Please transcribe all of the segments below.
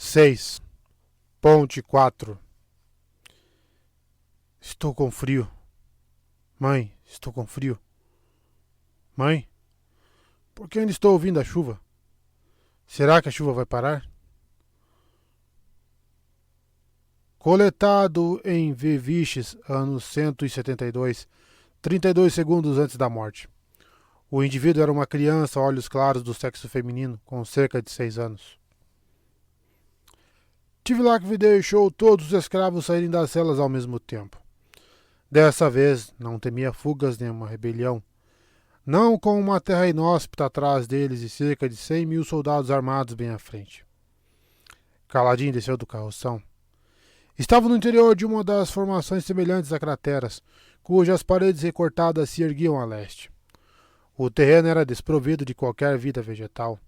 6. Ponte 4. Estou com frio. Mãe, estou com frio. Mãe, por que ainda estou ouvindo a chuva? Será que a chuva vai parar? Coletado em Viviches, ano 172, 32 segundos antes da morte. O indivíduo era uma criança, olhos claros, do sexo feminino, com cerca de 6 anos. Tivlak deixou todos os escravos saírem das celas ao mesmo tempo. Dessa vez, não temia fugas nem uma rebelião. Não com uma terra inóspita atrás deles e cerca de 100.000 soldados armados bem à frente. Kaladin desceu do carroção. Estava no interior de uma das formações semelhantes a crateras, cujas paredes recortadas se erguiam a leste. O terreno era desprovido de qualquer vida vegetal.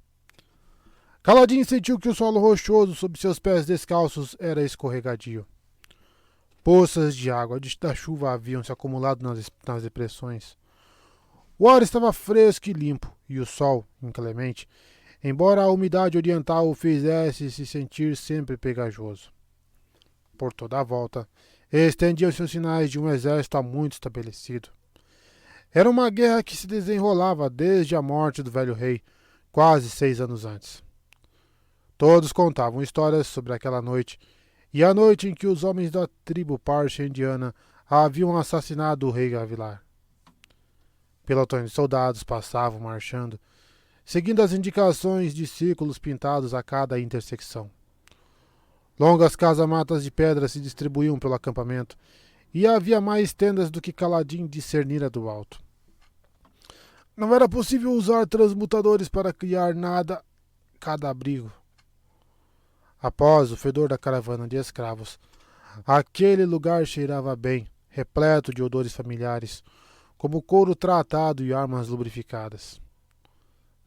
Kaladin sentiu que o solo rochoso sob seus pés descalços era escorregadio. Poças de água da chuva haviam se acumulado nas depressões. O ar estava fresco e limpo, e o sol, inclemente, embora a umidade oriental o fizesse se sentir sempre pegajoso. Por toda a volta, estendiam-se os sinais de um exército há muito estabelecido. Era uma guerra que se desenrolava desde a morte do velho rei, quase 6 anos antes. Todos contavam histórias sobre aquela noite, e a noite em que os homens da tribo Parcha indiana haviam assassinado o rei Gavilar. Pelotões de soldados passavam marchando, seguindo as indicações de círculos pintados a cada intersecção. Longas casamatas de pedra se distribuíam pelo acampamento, e havia mais tendas do que Kaladin discernira do alto. Não era possível usar transmutadores para criar nada cada abrigo. Após o fedor da caravana de escravos, aquele lugar cheirava bem, repleto de odores familiares, como couro tratado e armas lubrificadas.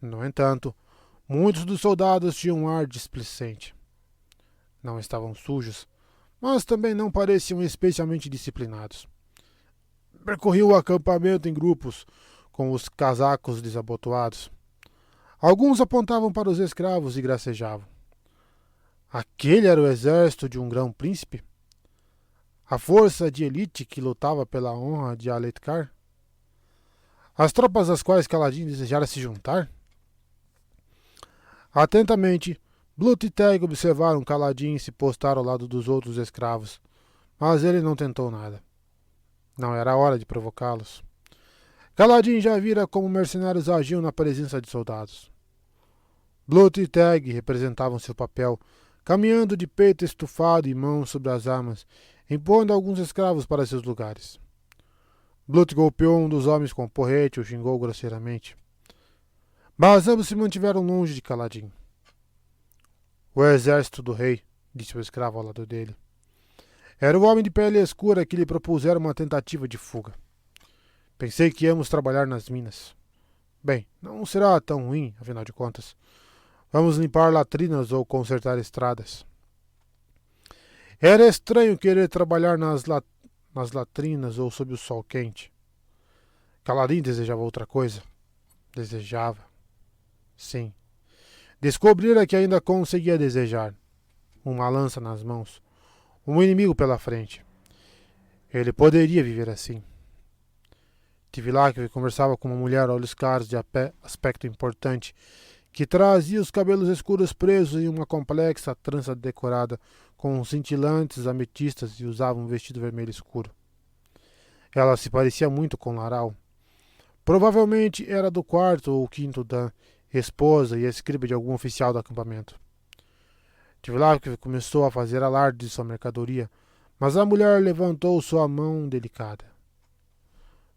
No entanto, muitos dos soldados tinham um ar displicente. Não estavam sujos, mas também não pareciam especialmente disciplinados. Percorriam o acampamento em grupos, com os casacos desabotoados. Alguns apontavam para os escravos e gracejavam. Aquele era o exército de um grão-príncipe? A força de elite que lutava pela honra de Aletkar? As tropas às quais Kaladin desejara se juntar? Atentamente, Blut e Teg observaram Kaladin se postar ao lado dos outros escravos, mas ele não tentou nada. Não era hora de provocá-los. Kaladin já vira como mercenários agiam na presença de soldados. Blut e Teg representavam seu papel, caminhando de peito estufado e mãos sobre as armas, empurrando alguns escravos para seus lugares. Blut golpeou um dos homens com um porrete e o xingou grosseiramente. Mas ambos se mantiveram longe de Kaladin. O exército do rei, disse o escravo ao lado dele. Era o homem de pele escura que lhe propuseram uma tentativa de fuga. Pensei que íamos trabalhar nas minas. Bem, não será tão ruim, afinal de contas. Vamos limpar latrinas ou consertar estradas. Era estranho querer trabalhar nas latrinas ou sob o sol quente. Kaladin desejava outra coisa. Desejava. Sim. Descobrira que ainda conseguia desejar. Uma lança nas mãos. Um inimigo pela frente. Ele poderia viver assim. Tivlak conversava com uma mulher olhos claros de aspecto importante, que trazia os cabelos escuros presos em uma complexa trança decorada com cintilantes ametistas e usava um vestido vermelho escuro. Ela se parecia muito com Laral. Provavelmente era do quarto ou quinto dan, esposa e escriba de algum oficial do acampamento. Tivlak começou a fazer alarde de sua mercadoria, mas a mulher levantou sua mão delicada.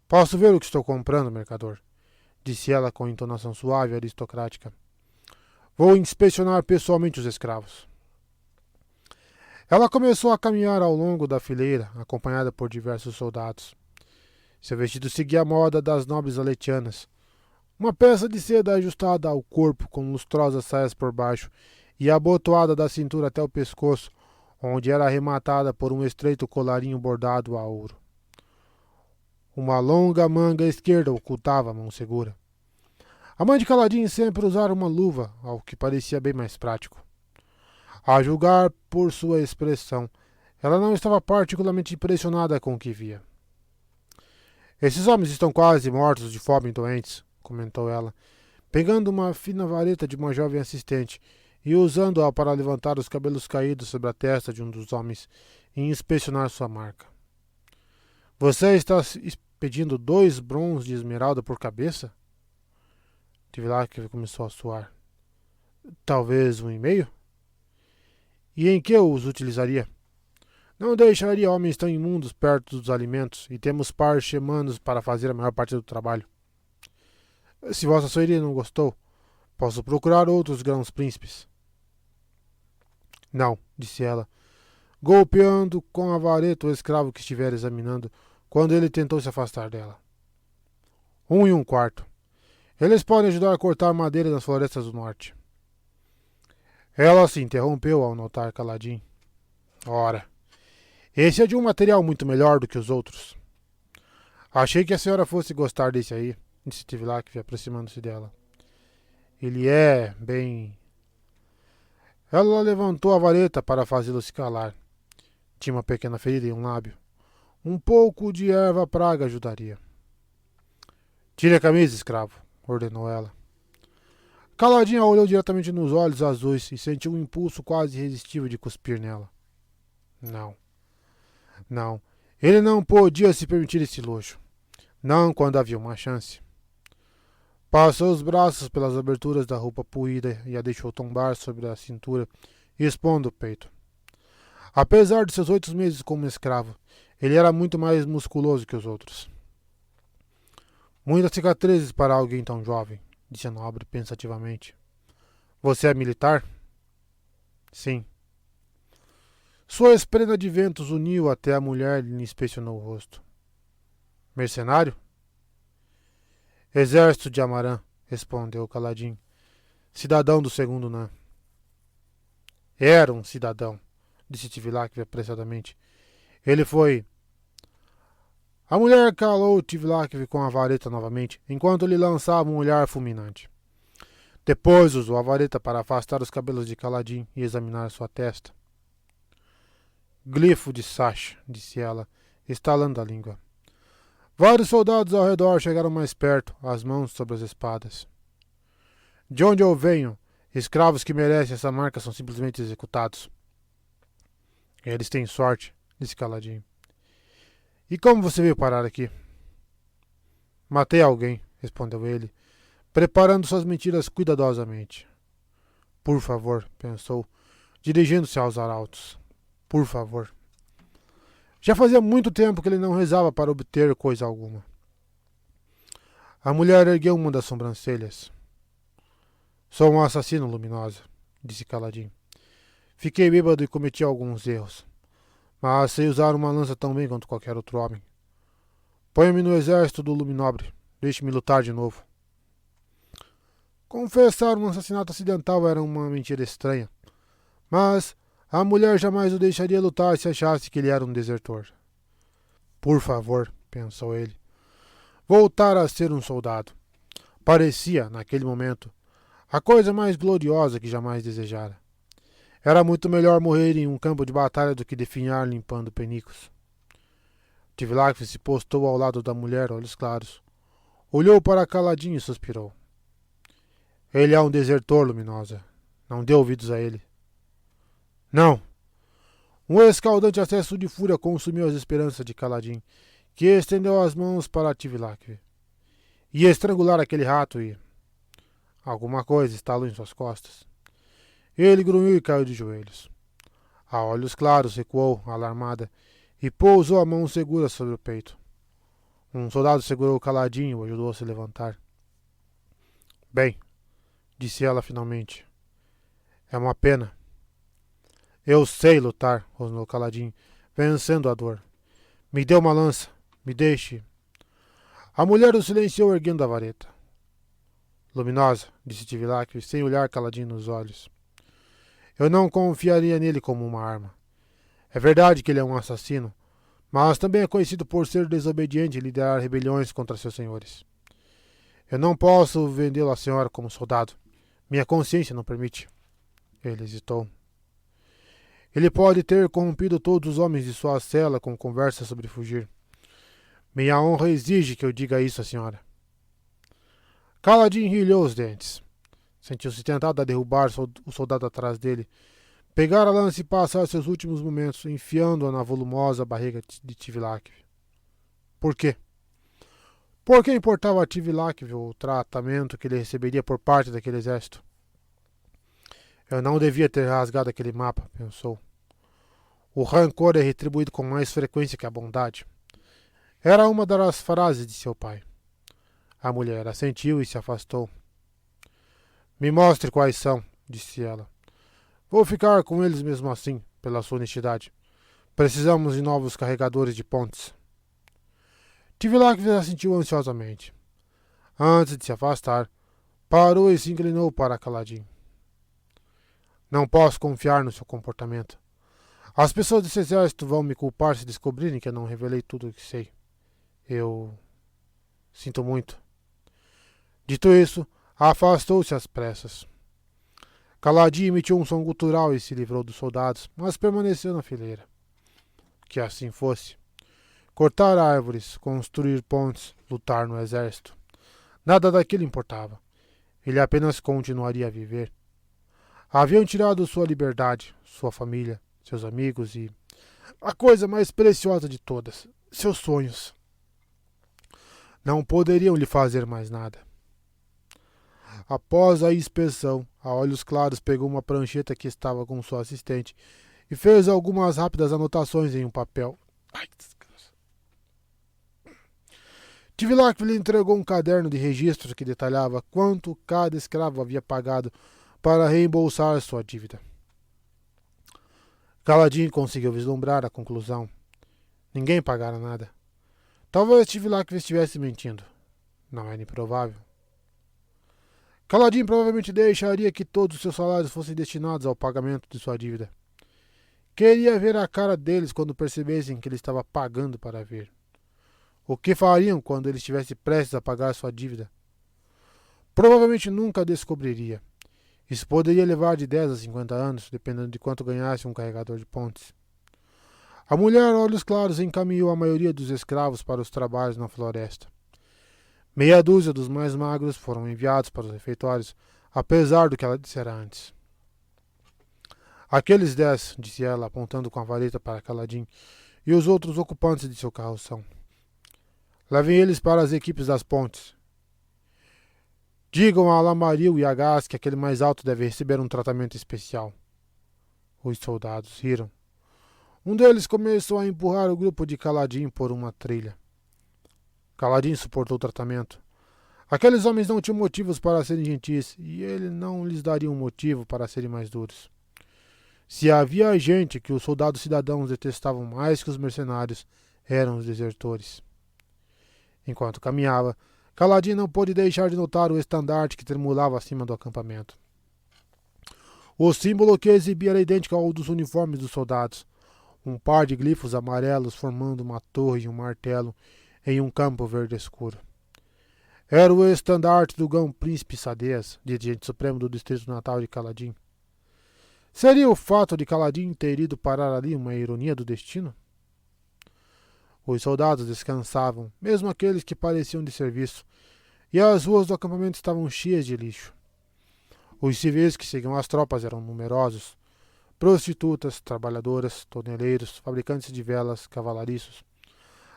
Posso ver o que estou comprando, mercador? Disse ela com entonação suave e aristocrática. Vou inspecionar pessoalmente os escravos. Ela começou a caminhar ao longo da fileira, acompanhada por diversos soldados. Seu vestido seguia a moda das nobres aletianas. Uma peça de seda ajustada ao corpo, com lustrosas saias por baixo, e abotoada da cintura até o pescoço, onde era arrematada por um estreito colarinho bordado a ouro. Uma longa manga esquerda ocultava a mão segura. A mãe de Kaladin sempre usara uma luva, ao que parecia bem mais prático. A julgar por sua expressão, ela não estava particularmente impressionada com o que via. Esses homens estão quase mortos de fome e doentes, comentou ela, pegando uma fina vareta de uma jovem assistente e usando-a para levantar os cabelos caídos sobre a testa de um dos homens e inspecionar sua marca. Você está pedindo 2 brons de esmeralda por cabeça? Tivlak começou a suar. Talvez 1,5? E em que eu os utilizaria? Não deixaria homens tão imundos perto dos alimentos, e temos parchemanos para fazer a maior parte do trabalho. Se vossa senhoria não gostou, posso procurar outros grãos príncipes. Não, disse ela, golpeando com a vareta o escravo que estivera examinando, quando ele tentou se afastar dela. 1,25. Eles podem ajudar a cortar madeira nas florestas do norte. Ela se interrompeu ao notar Kaladin. Ora, esse é de um material muito melhor do que os outros. Achei que a senhora fosse gostar desse aí, disse Tivlak, aproximando-se dela. Ele é bem... Ela levantou a vareta para fazê-lo se calar. Tinha uma pequena ferida em um lábio. Um pouco de erva praga ajudaria. Tire a camisa, escravo, ordenou ela. Caladinha olhou diretamente nos olhos azuis e sentiu um impulso quase irresistível de cuspir nela. Não. Ele não podia se permitir esse luxo. Não quando havia uma chance. Passou os braços pelas aberturas da roupa puída e a deixou tombar sobre a cintura, expondo o peito. Apesar de seus 8 meses como escravo, ele era muito mais musculoso que os outros. Muitas cicatrizes para alguém tão jovem, disse a nobre pensativamente. Você é militar? Sim. Sua esprenda de ventos uniu até a mulher e lhe inspecionou o rosto. Mercenário? Exército de Amarã, respondeu Kaladin. Cidadão do segundo Nã. Era um cidadão, disse Tivlak apressadamente. Ele foi... A mulher calou Tivlak com a vareta novamente, enquanto lhe lançava um olhar fulminante. Depois usou a vareta para afastar os cabelos de Kaladin e examinar sua testa. Glifo de Sasha, disse ela, estalando a língua. Vários soldados ao redor chegaram mais perto, as mãos sobre as espadas. De onde eu venho, escravos que merecem essa marca são simplesmente executados. Eles têm sorte, disse Kaladin. E como você veio parar aqui? Matei alguém, respondeu ele, preparando suas mentiras cuidadosamente. Por favor, pensou, dirigindo-se aos arautos. Por favor. Já fazia muito tempo que ele não rezava para obter coisa alguma. A mulher ergueu uma das sobrancelhas. Sou um assassino, Luminosa, disse Kaladin. Fiquei bêbado e cometi alguns erros, mas sei usar uma lança tão bem quanto qualquer outro homem. Ponha-me no exército do Luminobre. Deixe-me lutar de novo. Confessar um assassinato acidental era uma mentira estranha, mas a mulher jamais o deixaria lutar se achasse que ele era um desertor. Por favor, pensou ele, voltar a ser um soldado. Parecia, naquele momento, a coisa mais gloriosa que jamais desejara. Era muito melhor morrer em um campo de batalha do que definhar limpando penicos. Tivlak se postou ao lado da mulher, olhos claros. Olhou para Kaladin e suspirou. Ele é um desertor, Luminosa. Não dê ouvidos a ele. Não! Um escaldante acesso de fúria consumiu as esperanças de Kaladin, que estendeu as mãos para Tivlak. Ia estrangular aquele rato e... Alguma coisa estalou em suas costas. Ele grunhiu e caiu de joelhos. A olhos claros recuou, alarmada, e pousou a mão segura sobre o peito. Um soldado segurou Kaladin e o ajudou a se levantar. Bem, disse ela finalmente. É uma pena. Eu sei lutar, rosnou Kaladin, vencendo a dor. Me dê uma lança, me deixe. A mulher o silenciou erguendo a vareta. Luminosa, disse Tivlak, sem olhar Kaladin nos olhos. Eu não confiaria nele como uma arma. É verdade que ele é um assassino, mas também é conhecido por ser desobediente e liderar rebeliões contra seus senhores. Eu não posso vendê-lo à senhora como soldado. Minha consciência não permite. Ele hesitou. Ele pode ter corrompido todos os homens de sua cela com conversas sobre fugir. Minha honra exige que eu diga isso à senhora. Caladin rilhou os dentes. Sentiu-se tentado a derrubar o soldado atrás dele, pegar a lança e passar seus últimos momentos enfiando-a na volumosa barriga de Tivlak. Por quê? Por que importava a Tivlak o tratamento que ele receberia por parte daquele exército? Eu não devia ter rasgado aquele mapa, pensou. O rancor é retribuído com mais frequência que a bondade. Era uma das frases de seu pai. A mulher assentiu e se afastou. Me mostre quais são, disse ela. Vou ficar com eles mesmo assim, pela sua honestidade. Precisamos de novos carregadores de pontes. Tivlak assentiu ansiosamente. Antes de se afastar, parou e se inclinou para Caladin. Não posso confiar no seu comportamento. As pessoas desse exército vão me culpar se descobrirem que eu não revelei tudo o que sei. Eu sinto muito. Dito isso, afastou-se às pressas. Caladin emitiu um som gutural e se livrou dos soldados, mas permaneceu na fileira. Que assim fosse. Cortar árvores, construir pontes, lutar no exército. Nada daquilo importava. Ele apenas continuaria a viver. Haviam tirado sua liberdade, sua família, seus amigos e, a coisa mais preciosa de todas, seus sonhos. Não poderiam lhe fazer mais nada. Após a inspeção, a olhos claros pegou uma prancheta que estava com sua assistente e fez algumas rápidas anotações em um papel. Tivlak lhe entregou um caderno de registros que detalhava quanto cada escravo havia pagado para reembolsar sua dívida. Caladin conseguiu vislumbrar a conclusão. Ninguém pagara nada. Talvez Tivlak estivesse mentindo. Não era improvável. Caladin provavelmente deixaria que todos os seus salários fossem destinados ao pagamento de sua dívida. Queria ver a cara deles quando percebessem que ele estava pagando para ver. O que fariam quando ele estivesse prestes a pagar sua dívida? Provavelmente nunca descobriria. Isso poderia levar de 10 a 50 anos, dependendo de quanto ganhasse um carregador de pontes. A mulher, olhos claros, encaminhou a maioria dos escravos para os trabalhos na floresta. Meia dúzia dos mais magros foram enviados para os refeitórios, apesar do que ela dissera antes. Aqueles 10, disse ela, apontando com a vareta para Caladin, e os outros ocupantes de seu carroção. Levem eles para as equipes das pontes. Digam a Lamaril e a Gás que aquele mais alto deve receber um tratamento especial. Os soldados riram. Um deles começou a empurrar o grupo de Caladin por uma trilha. Caladin suportou o tratamento. Aqueles homens não tinham motivos para serem gentis, e ele não lhes daria um motivo para serem mais duros. Se havia gente que os soldados cidadãos detestavam mais que os mercenários, eram os desertores. Enquanto caminhava, Caladin não pôde deixar de notar o estandarte que tremulava acima do acampamento. O símbolo que exibia era idêntico ao dos uniformes dos soldados. Um par de glifos amarelos formando uma torre e um martelo em um campo verde escuro. Era o estandarte do Grão Príncipe Sadez, dirigente supremo do distrito natal de Caladin. Seria o fato de Caladin ter ido parar ali uma ironia do destino? Os soldados descansavam, mesmo aqueles que pareciam de serviço, e as ruas do acampamento estavam cheias de lixo. Os civis que seguiam as tropas eram numerosos: prostitutas, trabalhadoras, toneleiros, fabricantes de velas, cavalariços.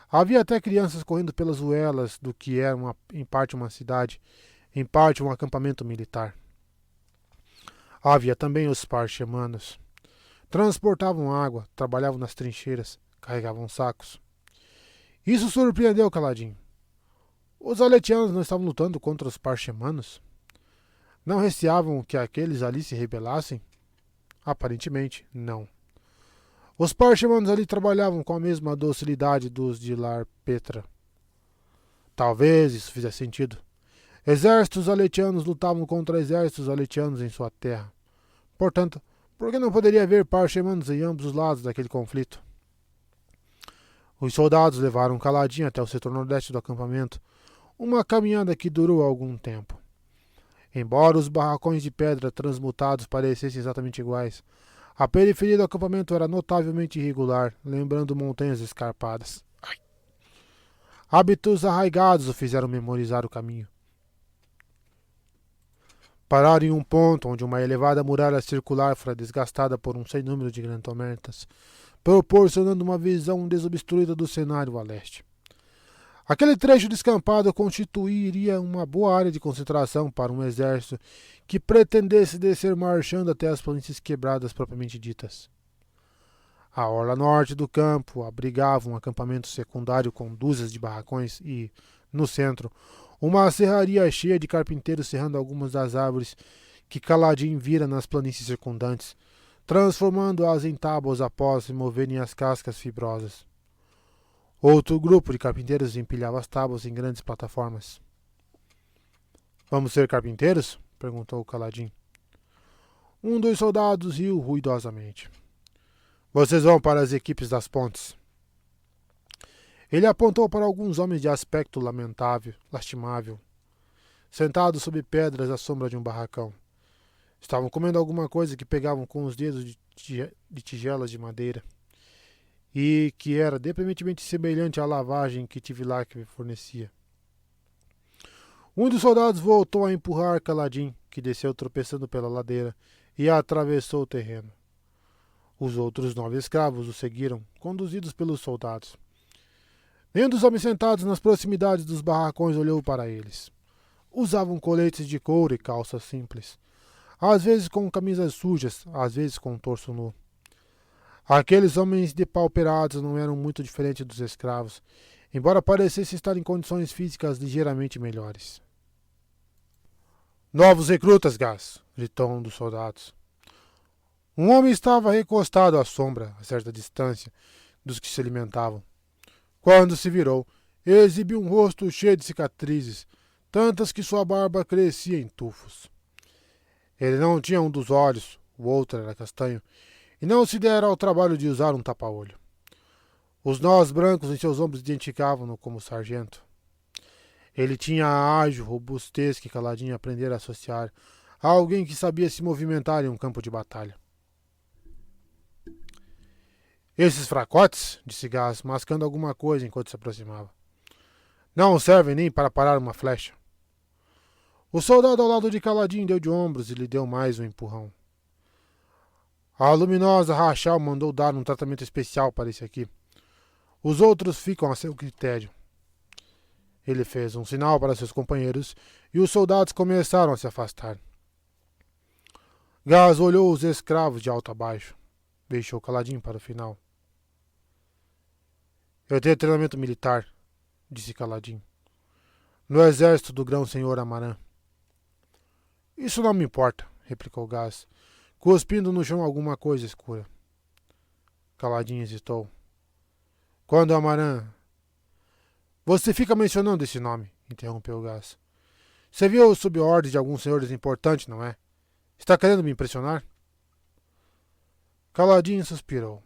Havia até crianças correndo pelas ruelas do que era em parte uma cidade, em parte um acampamento militar. Havia também os parchemanos. Transportavam água, trabalhavam nas trincheiras, carregavam sacos. Isso surpreendeu Caladin. Os aletianos não estavam lutando contra os parchemanos? Não receavam que aqueles ali se rebelassem? Aparentemente, não. Os parchemanos ali trabalhavam com a mesma docilidade dos de Lar Petra. Talvez isso fizesse sentido. Exércitos aletianos lutavam contra exércitos aletianos em sua terra. Portanto, por que não poderia haver parchemanos em ambos os lados daquele conflito? Os soldados levaram Caladin até o setor nordeste do acampamento, uma caminhada que durou algum tempo. Embora os barracões de pedra transmutados parecessem exatamente iguais, A periferia do acampamento era notavelmente irregular, lembrando montanhas escarpadas. Hábitos arraigados o fizeram memorizar o caminho. Pararam em um ponto onde uma elevada muralha circular fora desgastada por um sem número de grantometas, proporcionando uma visão desobstruída do cenário a leste. Aquele trecho descampado constituiria uma boa área de concentração para um exército que pretendesse descer marchando até as planícies quebradas propriamente ditas. A orla norte do campo abrigava um acampamento secundário com dúzias de barracões e, no centro, uma serraria cheia de carpinteiros serrando algumas das árvores que Kaladin vira nas planícies circundantes, transformando-as em tábuas após removerem as cascas fibrosas. Outro grupo de carpinteiros empilhava as tábuas em grandes plataformas. "Vamos ser carpinteiros?" perguntou Kaladin. Um dos soldados riu ruidosamente. "Vocês vão para as equipes das pontes." Ele apontou para alguns homens de aspecto lastimável, sentados sob pedras à sombra de um barracão. Estavam comendo alguma coisa que pegavam com os dedos de tigelas de madeira, e que era deprimentemente semelhante à lavagem que Tivilak fornecia. Um dos soldados voltou a empurrar Kaladin, que desceu tropeçando pela ladeira, e atravessou o terreno. Os outros 9 escravos o seguiram, conduzidos pelos soldados. Nenhum dos homens sentados nas proximidades dos barracões olhou para eles. Usavam coletes de couro e calças simples, às vezes com camisas sujas, às vezes com o torso nu. Aqueles homens depauperados não eram muito diferentes dos escravos, embora parecessem estar em condições físicas ligeiramente melhores. "Novos recrutas, Gás!" gritou um dos soldados. Um homem estava recostado à sombra, a certa distância, dos que se alimentavam. Quando se virou, exibiu um rosto cheio de cicatrizes, tantas que sua barba crescia em tufos. Ele não tinha um dos olhos, o outro era castanho, e não se dera ao trabalho de usar um tapa-olho. Os nós brancos em seus ombros identificavam-no como sargento. Ele tinha a ágil robustez que Kaladin aprendera a associar a alguém que sabia se movimentar em um campo de batalha. "Esses fracotes", disse Gás, mascando alguma coisa enquanto se aproximava, "não servem nem para parar uma flecha." O soldado ao lado de Kaladin deu de ombros e lhe deu mais um empurrão. "A luminosa Rachel mandou dar um tratamento especial para esse aqui. Os outros ficam a seu critério." Ele fez um sinal para seus companheiros e os soldados começaram a se afastar. Gás olhou os escravos de alto a baixo. Deixou Kaladin para o final. "Eu tenho treinamento militar", disse Kaladin, "no exército do grão-senhor Amaran." "Isso não me importa", replicou Gás, cuspindo no chão alguma coisa escura. Kaladin hesitou. "Quando Amaran..." "Você fica mencionando esse nome", interrompeu Gás. "Você viu sob ordem de alguns senhores importantes, não é? Está querendo me impressionar?" Kaladin suspirou.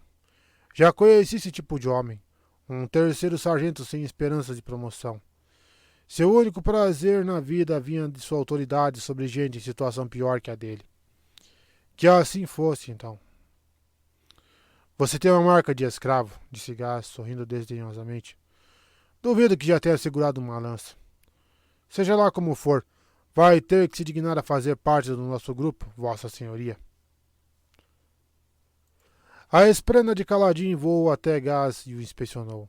Já conheci esse tipo de homem, um terceiro sargento sem esperança de promoção. Seu único prazer na vida vinha de sua autoridade sobre gente em situação pior que a dele. Que assim fosse, então. "Você tem uma marca de escravo", disse Gás, sorrindo desdenhosamente. "Duvido que já tenha segurado uma lança. Seja lá como for, vai ter que se dignar a fazer parte do nosso grupo, Vossa Senhoria." A esprena de Kaladin voou até Gás e o inspecionou.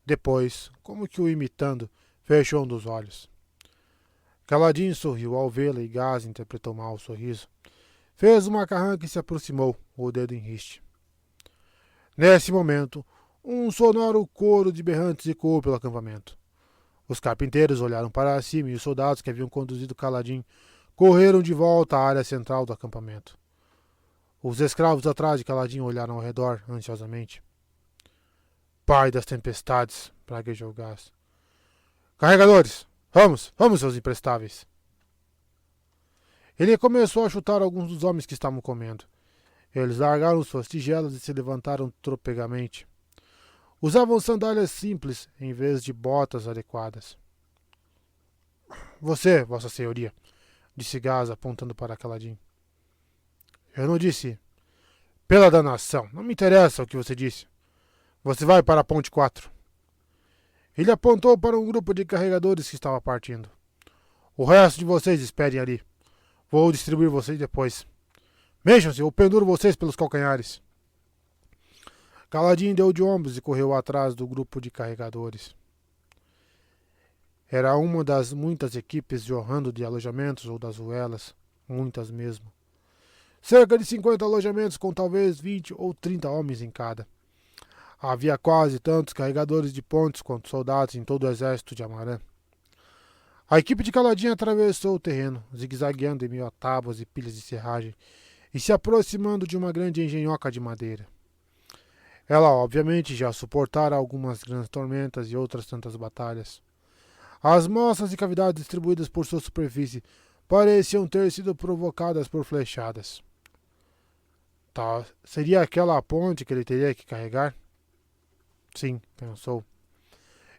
Depois, como que o imitando, fechou um dos olhos. Kaladin sorriu ao vê-la e Gás interpretou mal o sorriso. Fez uma carranca e se aproximou, o dedo em riste. Nesse momento, um sonoro coro de berrantes ecoou pelo acampamento. Os carpinteiros olharam para cima e os soldados que haviam conduzido Kaladin correram de volta à área central do acampamento. Os escravos atrás de Kaladin olharam ao redor ansiosamente. "Pai das tempestades", praguejou Gás. "Carregadores! Vamos, vamos, seus imprestáveis!" Ele começou a chutar alguns dos homens que estavam comendo. Eles largaram suas tigelas e se levantaram tropegamente. Usavam sandálias simples em vez de botas adequadas. "Você, Vossa Senhoria", disse Gás apontando para Kaladin. "Eu não disse." Pela danação, não me interessa o que você disse. Você vai para a ponte 4. Ele apontou para um grupo de carregadores que estava partindo. O resto de vocês esperem ali. Vou distribuir vocês depois. Mexam-se ou penduro vocês pelos calcanhares. Kaladin deu de ombros e correu atrás do grupo de carregadores. Era uma das muitas equipes jorrando de alojamentos ou das ruelas, muitas mesmo. Cerca de 50 alojamentos com talvez 20 ou 30 homens em cada. Havia quase tantos carregadores de pontes quanto soldados em todo o exército de Amarã. A equipe de Kaladin atravessou o terreno, zigue-zagueando em meio a tábuas e pilhas de serragem, e se aproximando de uma grande engenhoca de madeira. Ela, obviamente, já suportara algumas grandes tormentas e outras tantas batalhas. As moças e cavidades distribuídas por sua superfície pareciam ter sido provocadas por flechadas. Tá, seria aquela a ponte que ele teria que carregar? Sim, pensou.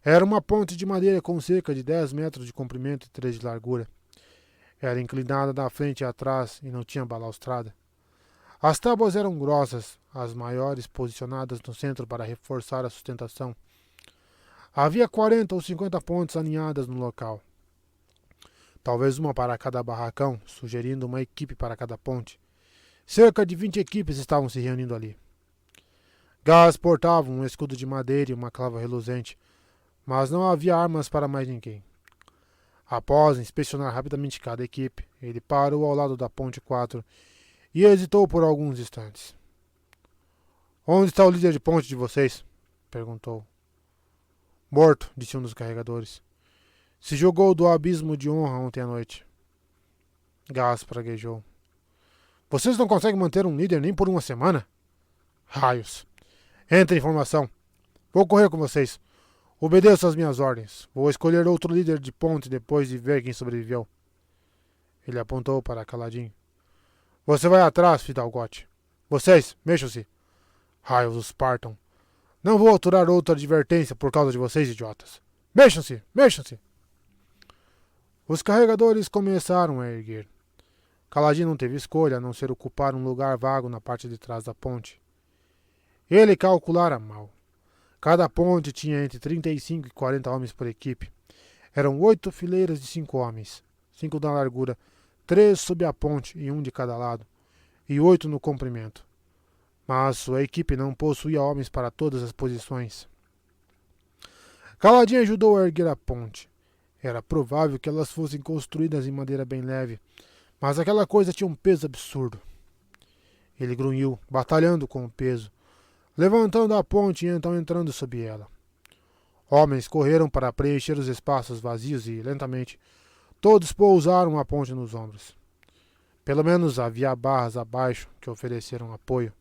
Era uma ponte de madeira com cerca de 10 metros de comprimento e 3 de largura. Era inclinada da frente e atrás e não tinha balaustrada. As tábuas eram grossas, as maiores posicionadas no centro para reforçar a sustentação. Havia 40 ou 50 pontes aninhadas no local. Talvez uma para cada barracão, sugerindo uma equipe para cada ponte. Cerca de 20 equipes estavam se reunindo ali. Gás portava um escudo de madeira e uma clava reluzente, mas não havia armas para mais ninguém. Após inspecionar rapidamente cada equipe, ele parou ao lado da ponte 4 e hesitou por alguns instantes. Onde está o líder de ponte de vocês? Perguntou. Morto, disse um dos carregadores. Se jogou do abismo de honra ontem à noite. Gás praguejou. Vocês não conseguem manter um líder nem por uma semana? Raios. Entre em formação. Vou correr com vocês. Obedeço às minhas ordens. Vou escolher outro líder de ponte depois de ver quem sobreviveu. Ele apontou para Kaladin. Você vai atrás, Fidalgote. Vocês, mexam-se. Raios os partam. Não vou aturar outra advertência por causa de vocês, idiotas. Mexam-se, mexam-se. Os carregadores começaram a erguer. Kaladin não teve escolha a não ser ocupar um lugar vago na parte de trás da ponte. Ele calculara mal. Cada ponte tinha entre 35 e 40 homens por equipe. Eram 8 fileiras de 5 homens, 5 na largura, 3 sob a ponte e 1 de cada lado, e 8 no comprimento. Mas sua equipe não possuía homens para todas as posições. Kaladin ajudou a erguer a ponte. Era provável que elas fossem construídas em madeira bem leve, mas aquela coisa tinha um peso absurdo. Ele grunhiu, batalhando com o peso, levantando a ponte e então entrando sob ela. Homens correram para preencher os espaços vazios e, lentamente, todos pousaram a ponte nos ombros. Pelo menos havia barras abaixo que ofereceram apoio.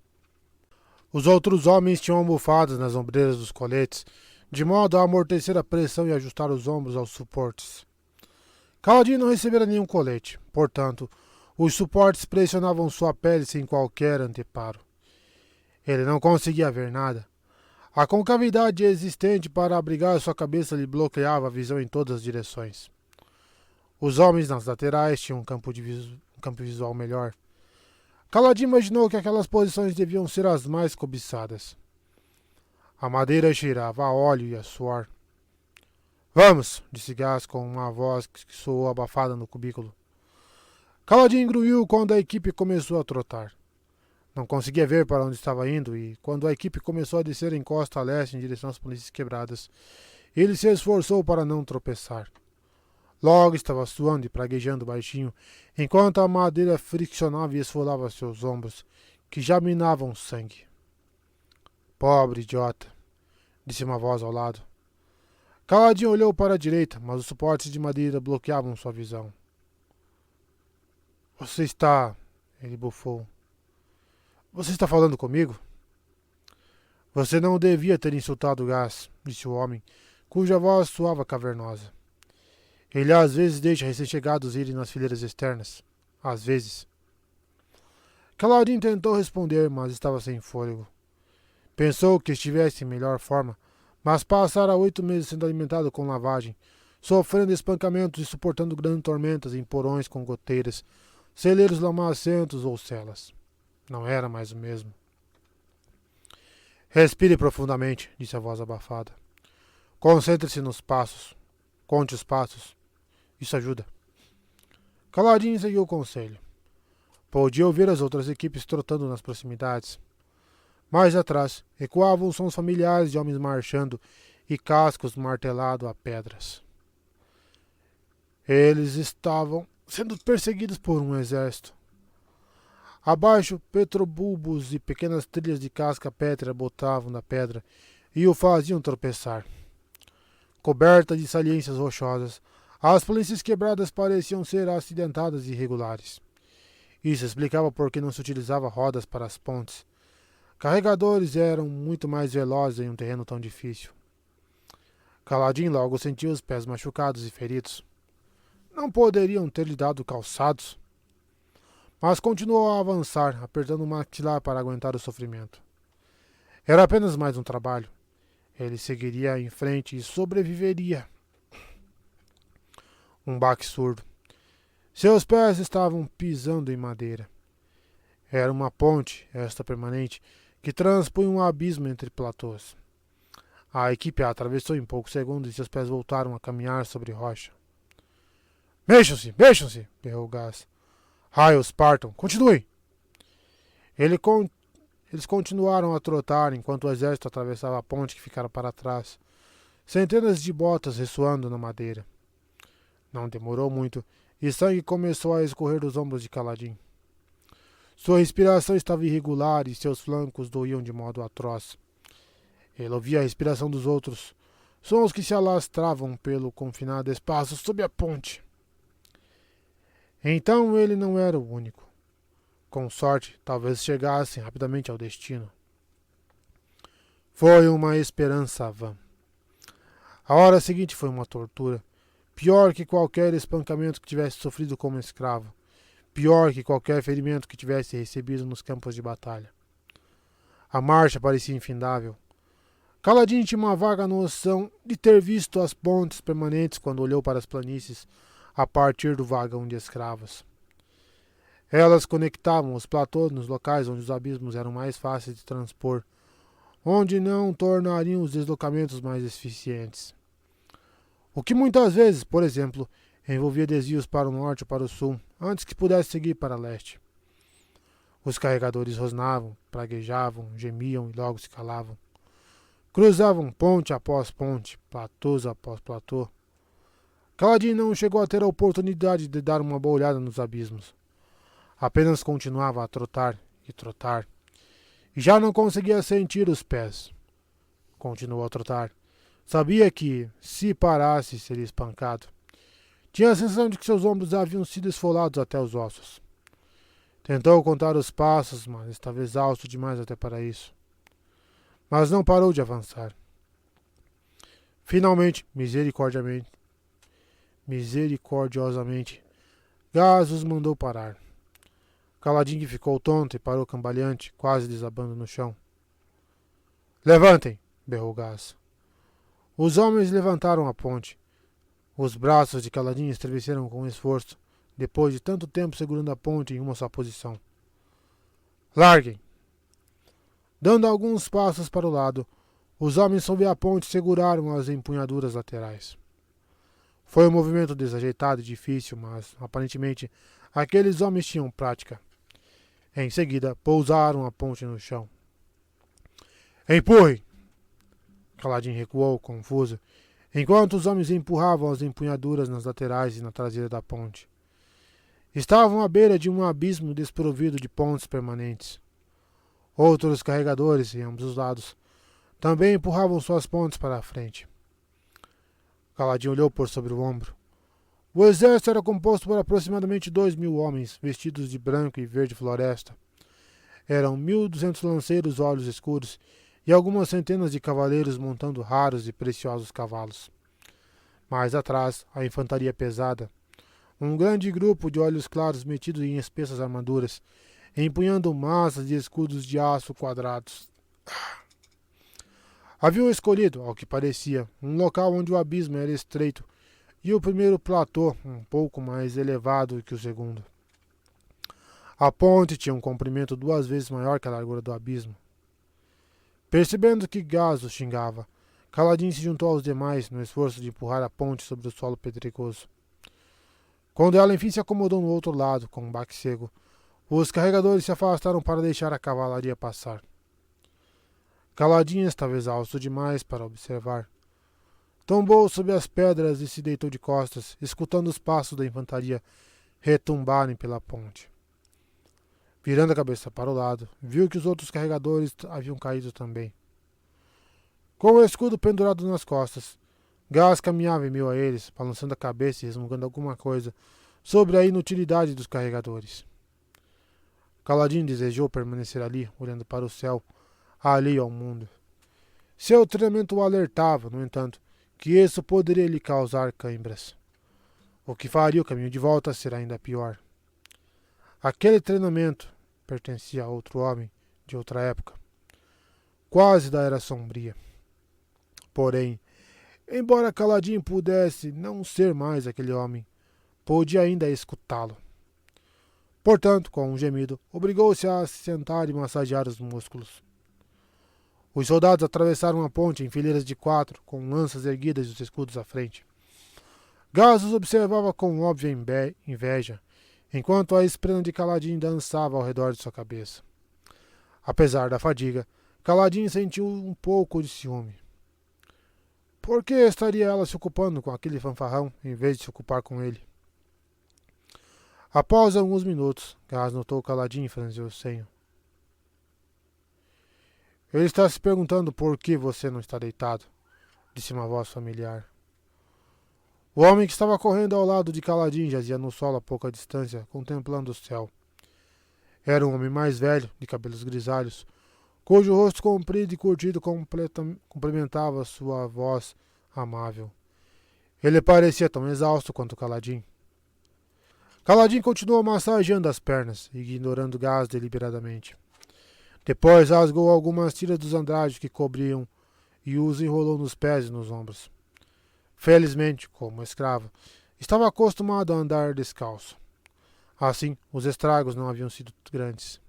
Os outros homens tinham almofadas nas ombreiras dos coletes, de modo a amortecer a pressão e ajustar os ombros aos suportes. Kaladin não recebera nenhum colete, portanto, os suportes pressionavam sua pele sem qualquer anteparo. Ele não conseguia ver nada. A concavidade existente para abrigar sua cabeça lhe bloqueava a visão em todas as direções. Os homens nas laterais tinham um campo visual melhor. Kaladin imaginou que aquelas posições deviam ser as mais cobiçadas. A madeira cheirava a óleo e a suor. Vamos, disse Gás com uma voz que soou abafada no cubículo. Kaladin grunhiu quando a equipe começou a trotar. Não conseguia ver para onde estava indo e, quando a equipe começou a descer em costa a leste em direção às planícies quebradas, ele se esforçou para não tropeçar. Logo estava suando e praguejando baixinho, enquanto a madeira friccionava e esfolava seus ombros, que já minavam sangue. Pobre idiota, disse uma voz ao lado. Kaladin olhou para a direita, mas os suportes de madeira bloqueavam sua visão. Você está... Ele bufou. Você está falando comigo? Você não devia ter insultado o Gás, disse o homem, cuja voz soava cavernosa. Ele às vezes deixa recém-chegados irem nas fileiras externas. Às vezes. Kaladin tentou responder, mas estava sem fôlego. Pensou que estivesse em melhor forma, mas passara 8 meses sendo alimentado com lavagem, sofrendo espancamentos e suportando grandes tormentas em porões com goteiras, celeiros lamacentos ou celas. Não era mais o mesmo. Respire profundamente, disse a voz abafada. Concentre-se nos passos. Conte os passos. Isso ajuda. Caladinho seguiu o conselho. Podia ouvir as outras equipes trotando nas proximidades. Mais atrás, ecoavam os sons familiares de homens marchando e cascos martelados a pedras. Eles estavam sendo perseguidos por um exército. Abaixo, petrobulbos e pequenas trilhas de casca pétrea botavam na pedra e o faziam tropeçar. Coberta de saliências rochosas, as planícies quebradas pareciam ser acidentadas e irregulares. Isso explicava por que não se utilizava rodas para as pontes. Carregadores eram muito mais velozes em um terreno tão difícil. Caladinho logo sentiu os pés machucados e feridos. Não poderiam ter lhe dado calçados. Mas continuou a avançar, apertando o maxilar para aguentar o sofrimento. Era apenas mais um trabalho. Ele seguiria em frente e sobreviveria. Um baque surdo. Seus pés estavam pisando em madeira. Era uma ponte, esta permanente, que transpunha um abismo entre platôs. A equipe a atravessou em poucos segundos e seus pés voltaram a caminhar sobre rocha. Mexam-se, mexam-se, berrou Gás. Raios, partam, continuem! Eles continuaram a trotar enquanto o exército atravessava a ponte que ficara para trás. Centenas de botas ressoando na madeira. Não demorou muito e sangue começou a escorrer dos ombros de Caladinho. Sua respiração estava irregular e seus flancos doíam de modo atroz. Ele ouvia a respiração dos outros, sons que se alastravam pelo confinado espaço sob a ponte. Então ele não era o único. Com sorte, talvez chegassem rapidamente ao destino. Foi uma esperança vã. A hora seguinte foi uma tortura, pior que qualquer espancamento que tivesse sofrido como escravo, pior que qualquer ferimento que tivesse recebido nos campos de batalha. A marcha parecia infindável. Caladinho tinha uma vaga noção de ter visto as pontes permanentes quando olhou para as planícies a partir do vagão de escravos. Elas conectavam os platôs nos locais onde os abismos eram mais fáceis de transpor, onde não tornariam os deslocamentos mais eficientes. O que muitas vezes, por exemplo, envolvia desvios para o norte ou para o sul, antes que pudesse seguir para leste. Os carregadores rosnavam, praguejavam, gemiam e logo se calavam. Cruzavam ponte após ponte, platôs após platô. Caladinho não chegou a ter a oportunidade de dar uma boa olhada nos abismos. Apenas continuava a trotar e trotar. E já não conseguia sentir os pés. Continuou a trotar. Sabia que, se parasse, seria espancado. Tinha a sensação de que seus ombros haviam sido esfolados até os ossos. Tentou contar os passos, mas estava exausto demais até para isso. Mas não parou de avançar. Finalmente, misericordiosamente, Gás os mandou parar. Caladinho ficou tonto e parou cambaleante, quase desabando no chão. Levantem! Berrou Gás. Os homens levantaram a ponte. Os braços de Caladinho estremeceram com esforço, depois de tanto tempo segurando a ponte em uma só posição. Larguem! Dando alguns passos para o lado, os homens sob a ponte seguraram as empunhaduras laterais. Foi um movimento desajeitado e difícil, mas, aparentemente, aqueles homens tinham prática. Em seguida, pousaram a ponte no chão. Empurre! Caladinho recuou, confuso, enquanto os homens empurravam as empunhaduras nas laterais e na traseira da ponte. Estavam à beira de um abismo desprovido de pontes permanentes. Outros carregadores, em ambos os lados, também empurravam suas pontes para a frente. Caladinho olhou por sobre o ombro. O exército era composto por aproximadamente 2.000 homens, vestidos de branco e verde floresta. Eram 1.200 lanceiros olhos escuros e algumas centenas de cavaleiros montando raros e preciosos cavalos. Mais atrás, a infantaria pesada. Um grande grupo de olhos claros metidos em espessas armaduras, empunhando massas de escudos de aço quadrados. Haviam escolhido, ao que parecia, um local onde o abismo era estreito e o primeiro platô um pouco mais elevado que o segundo. A ponte tinha um comprimento 2 vezes maior que a largura do abismo. Percebendo que Gaz o xingava, Kaladin se juntou aos demais no esforço de empurrar a ponte sobre o solo pedregoso. Quando ela enfim se acomodou no outro lado, com um baque cego, os carregadores se afastaram para deixar a cavalaria passar. Kaladin estava exausto demais para observar. Tombou sob as pedras e se deitou de costas, escutando os passos da infantaria retumbarem pela ponte. Virando a cabeça para o lado, viu que os outros carregadores haviam caído também. Com o escudo pendurado nas costas, Gaz caminhava em meio a eles, balançando a cabeça e resmungando alguma coisa sobre a inutilidade dos carregadores. Kaladin desejou permanecer ali, olhando para o céu, alheio ao mundo. Seu treinamento o alertava, no entanto, que isso poderia lhe causar cãibras, o que faria o caminho de volta ser ainda pior. Aquele treinamento pertencia a outro homem de outra época, quase da Era Sombria. Porém, embora Kaladin pudesse não ser mais aquele homem, podia ainda escutá-lo. Portanto, com um gemido, obrigou-se a se sentar e massagear os músculos. Os soldados atravessaram a ponte em fileiras de 4, com lanças erguidas e os escudos à frente. Gaz os observava com óbvia inveja, enquanto a esprema de Kaladin dançava ao redor de sua cabeça. Apesar da fadiga, Kaladin sentiu um pouco de ciúme. Por que estaria ela se ocupando com aquele fanfarrão, em vez de se ocupar com ele? Após alguns minutos, Gaz notou Kaladin e franziu o senho. Ele está se perguntando por que você não está deitado, disse uma voz familiar. O homem que estava correndo ao lado de Kaladin jazia no solo a pouca distância, contemplando o céu. Era um homem mais velho, de cabelos grisalhos, cujo rosto comprido e curtido complementava sua voz amável. Ele parecia tão exausto quanto Kaladin. Kaladin continuou massageando as pernas, ignorando Gaz deliberadamente. Depois rasgou algumas tiras dos andrajos que cobriam e os enrolou nos pés e nos ombros. Felizmente, como escravo, estava acostumado a andar descalço. Assim, os estragos não haviam sido grandes.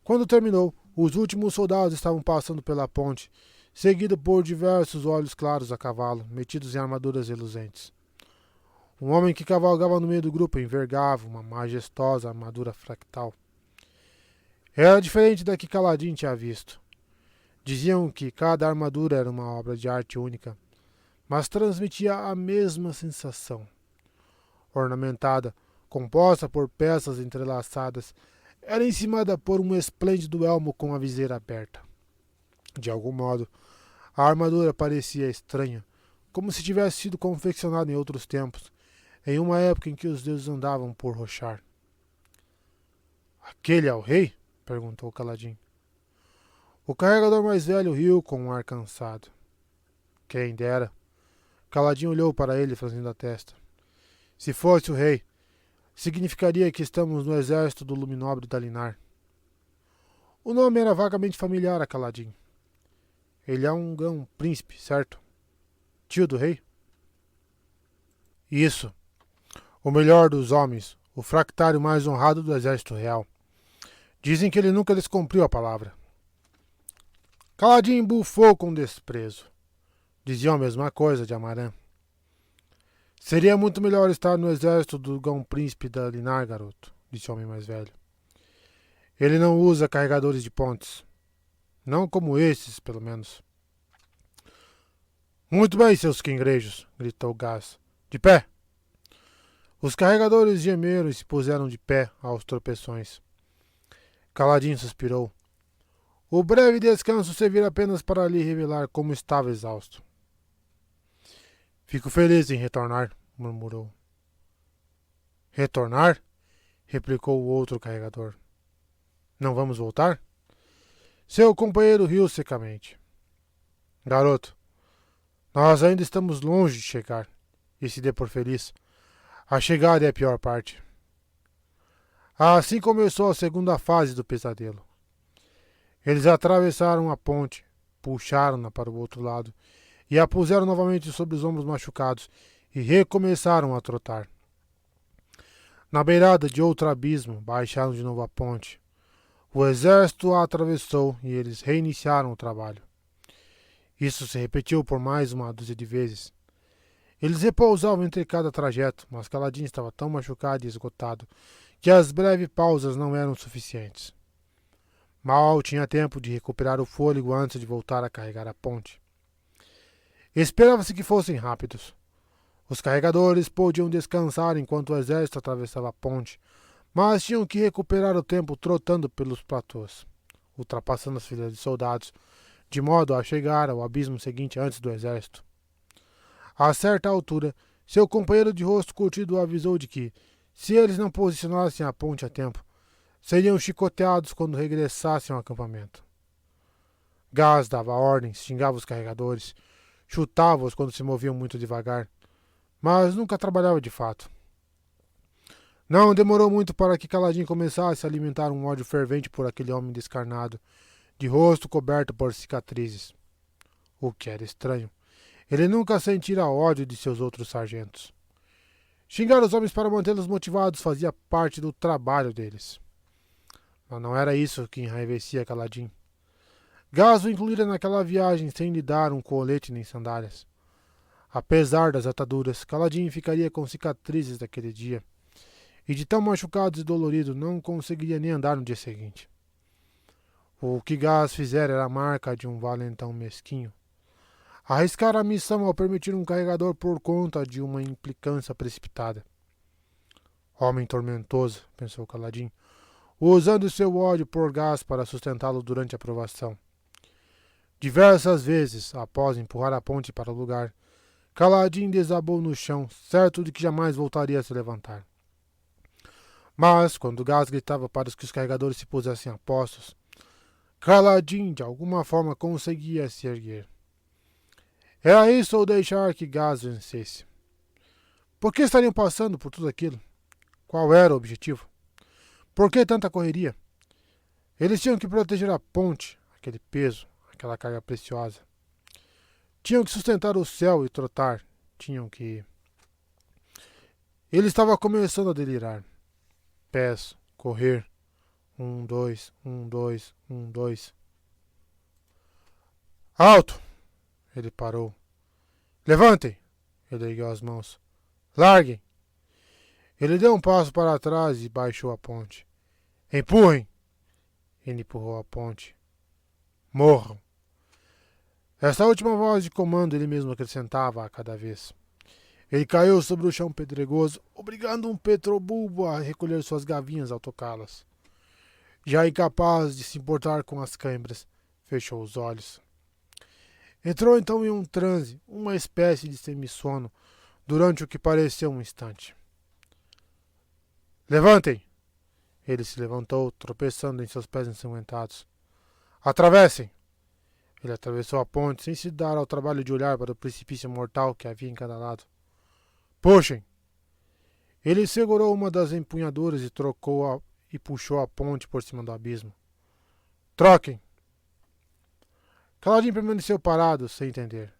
Quando terminou, os últimos soldados estavam passando pela ponte, seguido por diversos olhos claros a cavalo, metidos em armaduras reluzentes. Um homem que cavalgava no meio do grupo envergava uma majestosa armadura fractal. Era diferente da que Kaladin tinha visto. Diziam que cada armadura era uma obra de arte única, mas transmitia a mesma sensação. Ornamentada, composta por peças entrelaçadas, era encimada por um esplêndido elmo com a viseira aberta. De algum modo, a armadura parecia estranha, como se tivesse sido confeccionada em outros tempos, em uma época em que os deuses andavam por Roshar. Aquele é o rei? Perguntou Kaladin. O carregador mais velho riu com um ar cansado. Quem dera. Kaladin olhou para ele, franzindo a testa. Se fosse o rei, significaria que estamos no exército do Luminobre Dalinar. O nome era vagamente familiar a Kaladin. Ele é um grão príncipe, certo? Tio do rei? Isso. O melhor dos homens, o fractário mais honrado do exército real. Dizem que ele nunca descumpriu a palavra. Kaladin bufou com desprezo. Diziam a mesma coisa de Amaran. Seria muito melhor estar no exército do Grão Príncipe da Linar, garoto, disse o homem mais velho. Ele não usa carregadores de pontes. Não como esses, pelo menos. Muito bem, seus quingrejos, gritou Gaz. De pé! Os carregadores gemeram e se puseram de pé aos tropeções. Kaladin suspirou. O breve descanso servira apenas para lhe revelar como estava exausto. Fico feliz em retornar, murmurou. Retornar? Replicou o outro carregador. Não vamos voltar? Seu companheiro riu secamente. Garoto, nós ainda estamos longe de chegar, e se dê por feliz. A chegada é a pior parte. Assim começou a segunda fase do pesadelo. Eles atravessaram a ponte, puxaram-na para o outro lado e a puseram novamente sobre os ombros machucados e recomeçaram a trotar. Na beirada de outro abismo, baixaram de novo a ponte. O exército a atravessou e eles reiniciaram o trabalho. Isso se repetiu por mais uma dúzia de vezes. Eles repousavam entre cada trajeto, mas Kaladin estava tão machucado e esgotado que as breves pausas não eram suficientes. Mal tinha tempo de recuperar o fôlego antes de voltar a carregar a ponte. Esperava-se que fossem rápidos. Os carregadores podiam descansar enquanto o exército atravessava a ponte, mas tinham que recuperar o tempo trotando pelos platôs, ultrapassando as filas de soldados, de modo a chegar ao abismo seguinte antes do exército. A certa altura, seu companheiro de rosto curtido o avisou de que, se eles não posicionassem a ponte a tempo, seriam chicoteados quando regressassem ao acampamento. Gaz dava ordens, xingava os carregadores, chutava-os quando se moviam muito devagar, mas nunca trabalhava de fato. Não demorou muito para que Kaladin começasse a alimentar um ódio fervente por aquele homem descarnado, de rosto coberto por cicatrizes. O que era estranho. Ele nunca sentira ódio de seus outros sargentos. Xingar os homens para mantê-los motivados fazia parte do trabalho deles. Mas não era isso que enraivecia Kaladin. Gaz o incluíra naquela viagem sem lhe dar um colete nem sandálias. Apesar das ataduras, Kaladin ficaria com cicatrizes daquele dia, e de tão machucado e dolorido não conseguiria nem andar no dia seguinte. O que Gaz fizera era a marca de um valentão mesquinho. Arriscar a missão ao permitir um carregador por conta de uma implicância precipitada. Homem tormentoso, pensou Kaladin, usando seu ódio por Gaz para sustentá-lo durante a provação. Diversas vezes, após empurrar a ponte para o lugar, Kaladin desabou no chão, certo de que jamais voltaria a se levantar. Mas, quando Gaz gritava para que os carregadores se pusessem a postos, Kaladin de alguma forma conseguia se erguer. Era isso ou deixar que Gaz vencesse? Por que estariam passando por tudo aquilo? Qual era o objetivo? Por que tanta correria? Eles tinham que proteger a ponte, aquele peso, aquela carga preciosa. Tinham que sustentar o céu e trotar. Tinham que... Ele estava começando a delirar. Pés, correr. 1, 2, 1, 2, 1, 2. Alto! Ele parou. Levantem! Ele ergueu as mãos. Larguem! Ele deu um passo para trás e baixou a ponte. Empurrem! Ele empurrou a ponte. Morram! Essa última voz de comando ele mesmo acrescentava a cada vez. Ele caiu sobre o chão pedregoso, obrigando um petrobulbo a recolher suas gavinhas ao tocá-las. Já incapaz de se importar com as câimbras, fechou os olhos. Entrou então em um transe, uma espécie de semissono, durante o que pareceu um instante. Levantem! Ele se levantou, tropeçando em seus pés ensanguentados. Atravessem! Ele atravessou a ponte sem se dar ao trabalho de olhar para o precipício mortal que havia em cada lado. Puxem! Ele segurou uma das empunhaduras e puxou a ponte por cima do abismo. Troquem! Kaladin permaneceu parado, sem entender.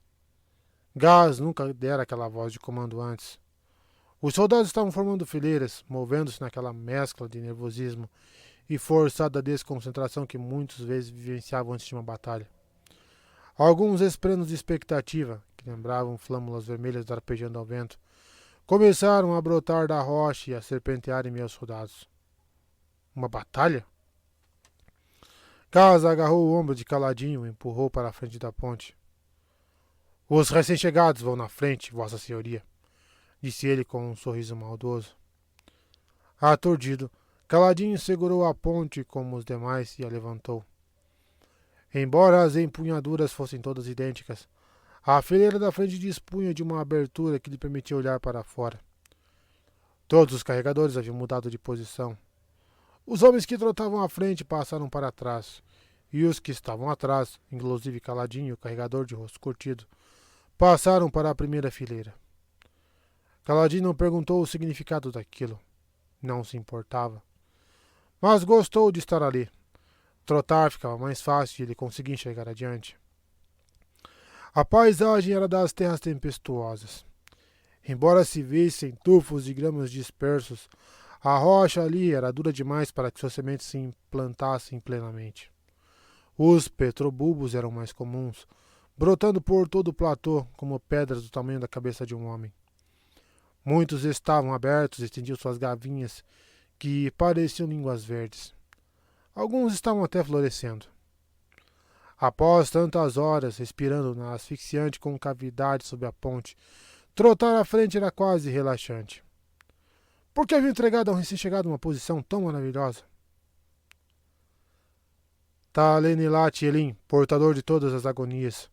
Gaz nunca dera aquela voz de comando antes. Os soldados estavam formando fileiras, movendo-se naquela mescla de nervosismo e forçada desconcentração que muitas vezes vivenciavam antes de uma batalha. Alguns esprenos de expectativa, que lembravam flâmulas vermelhas arpejando ao vento, começaram a brotar da rocha e a serpentear em meio aos soldados. Uma batalha? Gaz agarrou o ombro de Kaladin e o empurrou para a frente da ponte. Os recém-chegados vão na frente, Vossa Senhoria, disse ele com um sorriso maldoso. Aturdido, Kaladin segurou a ponte como os demais e a levantou. Embora as empunhaduras fossem todas idênticas, a fileira da frente dispunha de uma abertura que lhe permitia olhar para fora. Todos os carregadores haviam mudado de posição. Os homens que trotavam à frente passaram para trás, e os que estavam atrás, inclusive Kaladin e o carregador de rosto curtido, passaram para a primeira fileira. Kaladin não perguntou o significado daquilo. Não se importava. Mas gostou de estar ali. Trotar ficava mais fácil e ele conseguia enxergar adiante. A paisagem era das terras tempestuosas. Embora se vissem tufos de gramas dispersos, A rocha ali era dura demais para que suas sementes se implantassem plenamente. Os petrobulbos eram mais comuns, brotando por todo o platô como pedras do tamanho da cabeça de um homem. Muitos estavam abertos e estendiam suas gavinhas, que pareciam línguas verdes. Alguns estavam até florescendo. Após tantas horas respirando na asfixiante concavidade sob a ponte, trotar à frente era quase relaxante. Por que havia entregado a um recém-chegado uma posição tão maravilhosa? Talenilat Elim, portador de todas as agonias,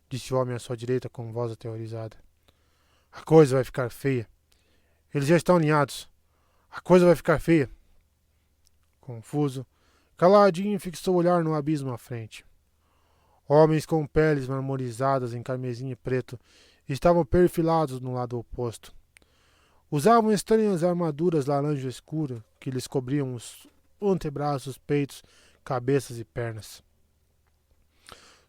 disse o homem à sua direita com voz aterrorizada. A coisa vai ficar feia. Eles já estão alinhados. A coisa vai ficar feia. Confuso, Caladinho fixou o olhar no abismo à frente. Homens com peles marmorizadas em carmesim e preto estavam perfilados no lado oposto. Usavam estranhas armaduras laranja escura que lhes cobriam os antebraços, peitos, cabeças e pernas.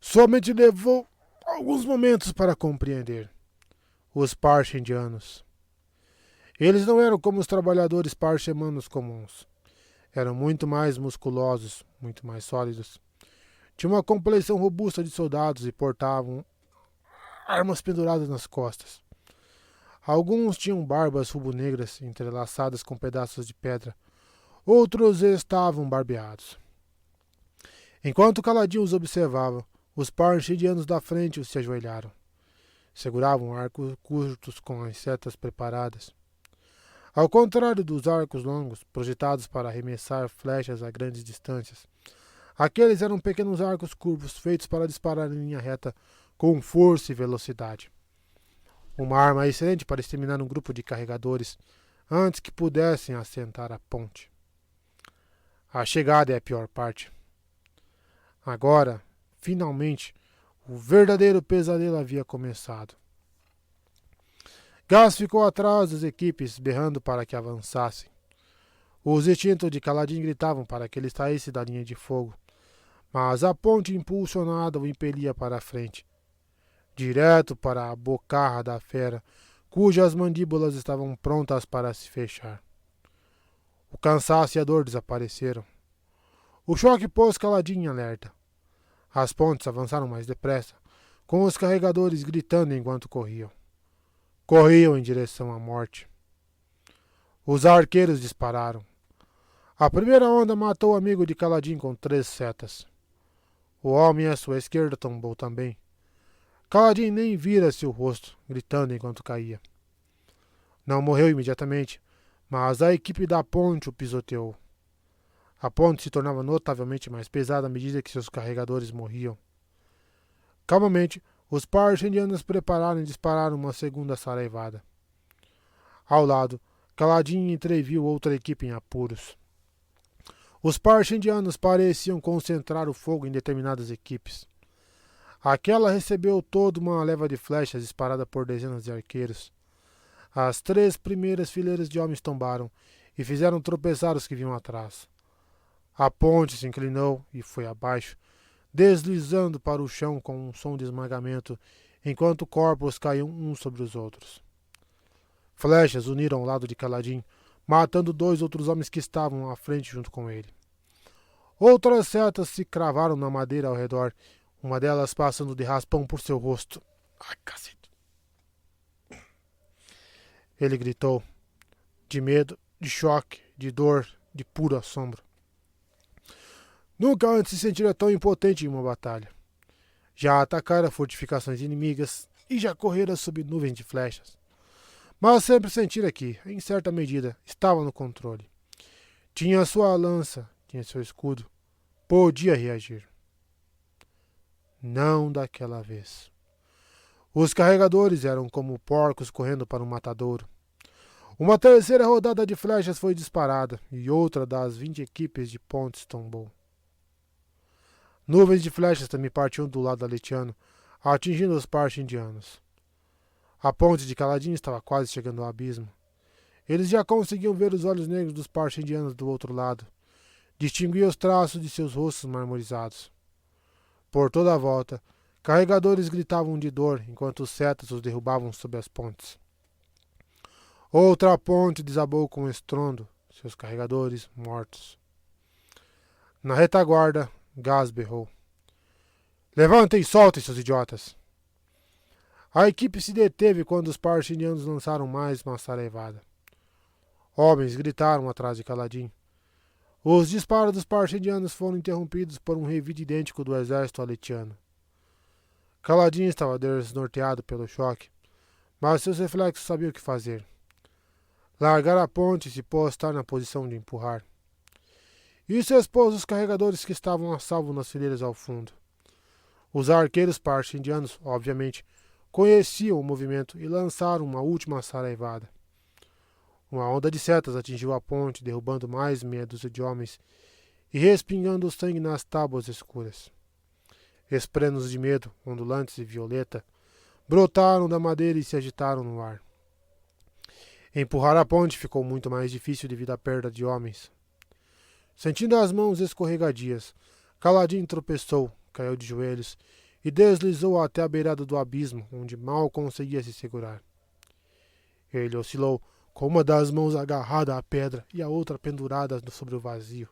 Somente levou alguns momentos para compreender. Os parchendianos. Eles não eram como os trabalhadores parchemanos comuns. Eram muito mais musculosos, muito mais sólidos. Tinham uma complexão robusta de soldados e portavam armas penduradas nas costas. Alguns tinham barbas rubro-negras entrelaçadas com pedaços de pedra. Outros estavam barbeados. Enquanto Caladinho os observava, os parchendianos da frente se ajoelharam. Seguravam arcos curtos com as setas preparadas. Ao contrário dos arcos longos, projetados para arremessar flechas a grandes distâncias, aqueles eram pequenos arcos curvos feitos para disparar em linha reta com força e velocidade. Uma arma excelente para exterminar um grupo de carregadores antes que pudessem assentar a ponte. A chegada é a pior parte. Agora, finalmente, o verdadeiro pesadelo havia começado. Gás ficou atrás das equipes, berrando para que avançassem. Os instintos de Caladinho gritavam para que ele saísse da linha de fogo, mas a ponte impulsionada o impelia para a frente, direto para a bocarra da fera, cujas mandíbulas estavam prontas para se fechar. O cansaço e a dor desapareceram. O choque pôs Caladinho em alerta. As pontes avançaram mais depressa, com os carregadores gritando enquanto corriam. Corriam em direção à morte. Os arqueiros dispararam. A primeira onda matou o amigo de Caladinho com 3 setas. O homem à sua esquerda tombou também. Caladinho nem vira seu rosto, gritando enquanto caía. Não morreu imediatamente, mas a equipe da ponte o pisoteou. A ponte se tornava notavelmente mais pesada à medida que seus carregadores morriam. Calmamente, os parchendianos prepararam e dispararam uma segunda saraivada. Ao lado, Caladinho entreviu outra equipe em apuros. Os parchendianos pareciam concentrar o fogo em determinadas equipes. Aquela recebeu toda uma leva de flechas disparada por dezenas de arqueiros. As 3 primeiras fileiras de homens tombaram e fizeram tropeçar os que vinham atrás. A ponte se inclinou e foi abaixo, deslizando para o chão com um som de esmagamento, enquanto corpos caíam uns sobre os outros. Flechas uniram ao lado de Caladinho, matando 2 outros homens que estavam à frente junto com ele. Outras setas se cravaram na madeira ao redor, uma delas passando de raspão por seu rosto. Ai, cacete! Ele gritou, de medo, de choque, de dor, de puro assombro. Nunca antes se sentira tão impotente em uma batalha. Já atacara fortificações inimigas e já correra sob nuvens de flechas. Mas sempre sentira que, em certa medida, estava no controle. Tinha sua lança, tinha seu escudo. Podia reagir. Não daquela vez. Os carregadores eram como porcos correndo para um matadouro. Uma terceira rodada de flechas foi disparada e outra das 20 equipes de pontes tombou. Nuvens de flechas também partiam do lado aletiano, atingindo os parchendianos. A ponte de Caladinho estava quase chegando ao abismo. Eles já conseguiam ver os olhos negros dos parchendianos do outro lado. Distinguia os traços de seus rostos marmorizados. Por toda a volta, carregadores gritavam de dor enquanto os setas os derrubavam sob as pontes. Outra ponte desabou com estrondo, seus carregadores mortos. Na retaguarda, Gaz berrou: Levantem e soltem, seus idiotas! A equipe se deteve quando os parchinianos lançaram mais uma saraivada. Homens gritaram atrás de Kaladin. Os disparos dos parchinianos foram interrompidos por um revide idêntico do exército aletiano. Kaladin estava desnorteado pelo choque, mas seus reflexos sabiam o que fazer. Largar a ponte e se postar na posição de empurrar. Isso expôs os carregadores que estavam a salvo nas fileiras ao fundo. Os arqueiros parchindianos, obviamente, conheciam o movimento e lançaram uma última saraivada. Uma onda de setas atingiu a ponte, derrubando mais meia dúzia de homens e respingando o sangue nas tábuas escuras. Esprenos de medo, ondulantes e violeta, brotaram da madeira e se agitaram no ar. Empurrar a ponte ficou muito mais difícil devido à perda de homens. Sentindo as mãos escorregadias, Kaladin tropeçou, caiu de joelhos e deslizou até a beirada do abismo, onde mal conseguia se segurar. Ele oscilou, com uma das mãos agarrada à pedra e a outra pendurada sobre o vazio.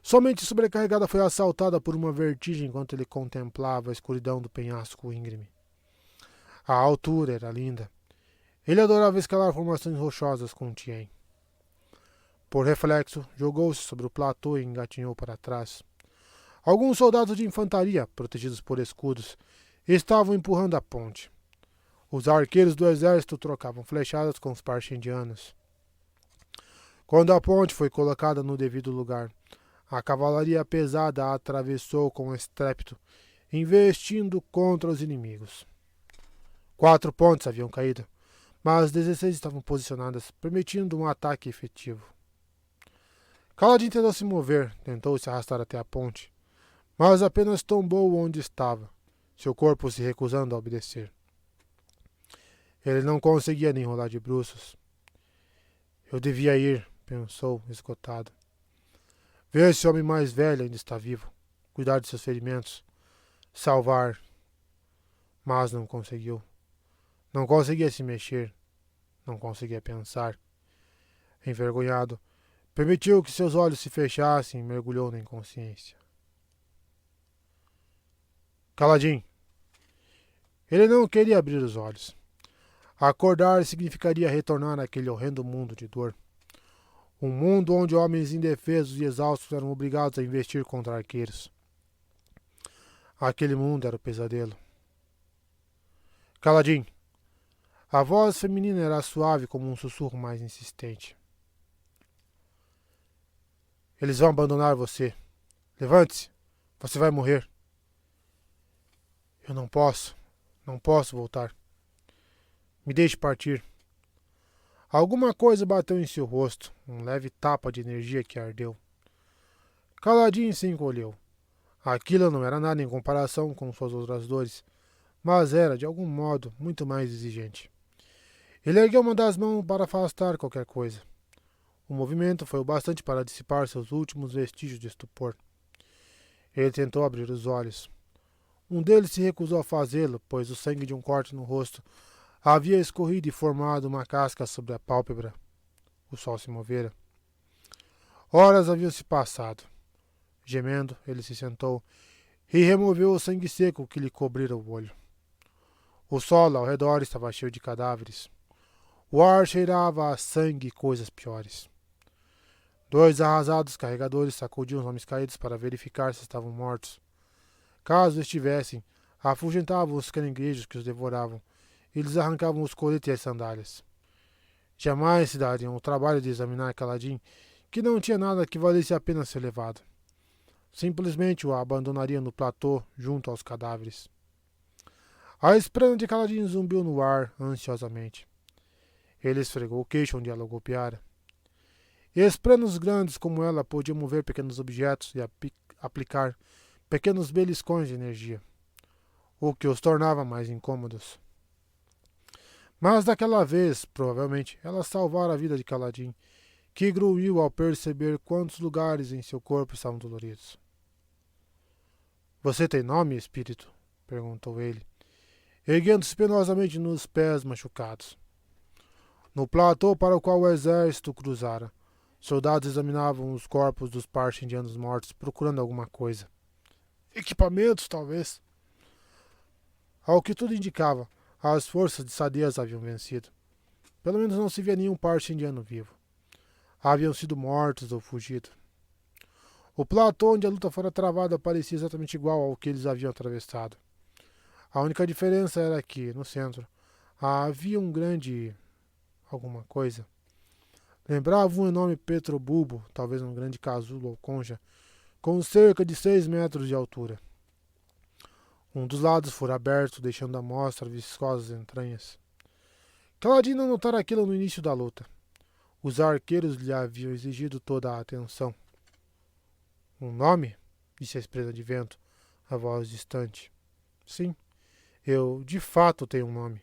Somente sobrecarregada foi assaltada por uma vertigem enquanto ele contemplava a escuridão do penhasco íngreme. A altura era linda. Ele adorava escalar formações rochosas com Tien. Por reflexo, jogou-se sobre o platô e engatinhou para trás. Alguns soldados de infantaria, protegidos por escudos, estavam empurrando a ponte. Os arqueiros do exército trocavam flechadas com os parchindianos. Quando a ponte foi colocada no devido lugar, a cavalaria pesada a atravessou com estrépito, investindo contra os inimigos. 4 pontes haviam caído, mas 16 estavam posicionadas, permitindo um ataque efetivo. Kaladin tentou se mover, tentou se arrastar até a ponte, mas apenas tombou onde estava, seu corpo se recusando a obedecer. Ele não conseguia nem rolar de bruços. Eu devia ir, pensou, esgotado. Ver esse homem mais velho ainda está vivo, cuidar de seus ferimentos, salvar. Mas não conseguiu. Não conseguia se mexer, não conseguia pensar. Envergonhado, permitiu que seus olhos se fechassem e mergulhou na inconsciência. Kaladin. Ele não queria abrir os olhos. Acordar significaria retornar àquele horrendo mundo de dor. Um mundo onde homens indefesos e exaustos eram obrigados a investir contra arqueiros. Aquele mundo era o pesadelo. Kaladin. A voz feminina era suave como um sussurro mais insistente. Eles vão abandonar você. Levante-se. Você vai morrer. Eu não posso. Não posso voltar. Me deixe partir. Alguma coisa bateu em seu rosto, um leve tapa de energia que ardeu. Kaladin se encolheu. Aquilo não era nada em comparação com suas outras dores, mas era, de algum modo, muito mais exigente. Ele ergueu uma das mãos para afastar qualquer coisa. O movimento foi o bastante para dissipar seus últimos vestígios de estupor. Ele tentou abrir os olhos. Um deles se recusou a fazê-lo, pois o sangue de um corte no rosto havia escorrido e formado uma casca sobre a pálpebra. O sol se movera. Horas haviam se passado. Gemendo, ele se sentou e removeu o sangue seco que lhe cobrira o olho. O solo ao redor estava cheio de cadáveres. O ar cheirava a sangue e coisas piores. 2 arrasados carregadores sacudiam os homens caídos para verificar se estavam mortos. Caso estivessem, afugentavam os caranguejos que os devoravam e lhes arrancavam os coletes e as sandálias. Jamais se dariam o trabalho de examinar Kaladin, que não tinha nada que valesse a pena ser levado. Simplesmente o abandonariam no platô junto aos cadáveres. A esprana de Kaladin zumbiu no ar ansiosamente. Ele esfregou o queixo onde ela o golpeara. Espranos grandes como ela podiam mover pequenos objetos e aplicar pequenos beliscões de energia, o que os tornava mais incômodos. Mas daquela vez, provavelmente, ela salvara a vida de Kaladin, que grunhiu ao perceber quantos lugares em seu corpo estavam doloridos. Você tem nome, espírito? Perguntou ele, erguendo-se penosamente nos pés machucados. No platô para o qual o exército cruzara, soldados examinavam os corpos dos parches indianos mortos, procurando alguma coisa. Equipamentos, talvez. Ao que tudo indicava, as forças de Sadias haviam vencido. Pelo menos não se via nenhum parche indiano vivo. Haviam sido mortos ou fugido. O platô onde a luta fora travada parecia exatamente igual ao que eles haviam atravessado. A única diferença era que, no centro, havia um grande alguma coisa. Lembrava um enorme petrobulbo, talvez um grande casulo ou concha, com cerca de 6 metros de altura. Um dos lados fora aberto, deixando à mostra viscosas entranhas. Kaladin não notara aquilo no início da luta. Os arqueiros lhe haviam exigido toda a atenção. Um nome? Disse a espresa de vento, a voz distante. Sim, eu de fato tenho um nome.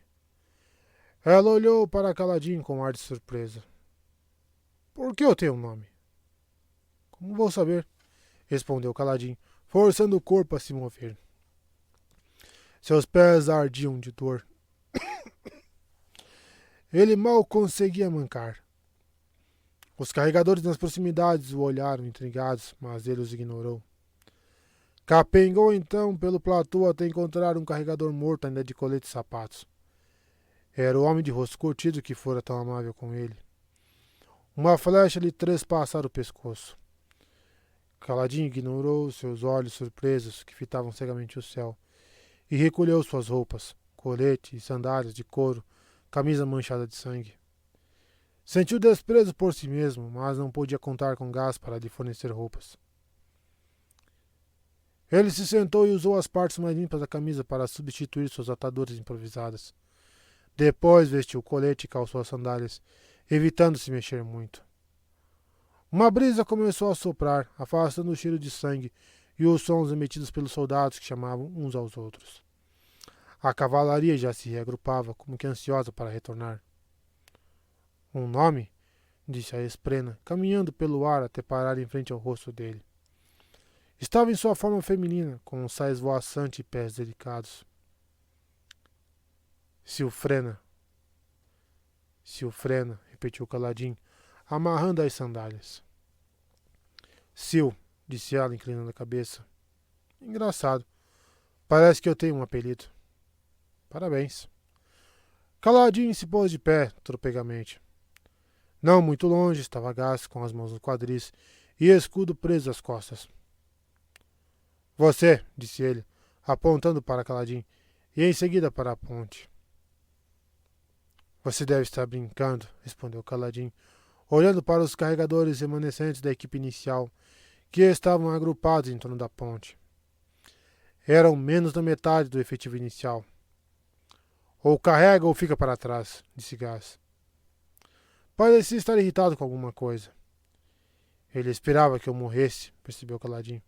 Ela olhou para Kaladin com um ar de surpresa. Por que eu tenho um nome? Como vou saber? Respondeu Kaladin, forçando o corpo a se mover. Seus pés ardiam de dor. Ele mal conseguia mancar. Os carregadores nas proximidades o olharam intrigados, mas ele os ignorou. Capengou então pelo platô até encontrar um carregador morto ainda de colete e sapatos. Era o homem de rosto curtido que fora tão amável com ele. Uma flecha lhe trespassara o pescoço. Kaladin ignorou seus olhos surpresos que fitavam cegamente o céu e recolheu suas roupas, colete e sandálias de couro, camisa manchada de sangue. Sentiu desprezo por si mesmo, mas não podia contar com gás para lhe fornecer roupas. Ele se sentou e usou as partes mais limpas da camisa para substituir suas ataduras improvisadas. Depois vestiu o colete e calçou as sandálias, evitando se mexer muito. Uma brisa começou a soprar, afastando o cheiro de sangue e os sons emitidos pelos soldados que chamavam uns aos outros. A cavalaria já se reagrupava, como que ansiosa para retornar. Um nome? Disse a esprena, caminhando pelo ar até parar em frente ao rosto dele. Estava em sua forma feminina, com um sais voaçante e pés delicados. Silfrena. Silfrena, repetiu Kaladin, amarrando as sandálias. Sil, disse ela, inclinando a cabeça. Engraçado. Parece que eu tenho um apelido. Parabéns. Kaladin se pôs de pé, tropegamente. Não muito longe, estava Gás, com as mãos nos quadris e escudo preso às costas. Você, disse ele, apontando para Kaladin, e em seguida para a ponte. Você deve estar brincando, respondeu Kaladin, olhando para os carregadores remanescentes da equipe inicial, que estavam agrupados em torno da ponte. Eram menos da metade do efetivo inicial. Ou carrega ou fica para trás, disse Gás. Parecia estar irritado com alguma coisa. Ele esperava que eu morresse, percebeu Kaladin.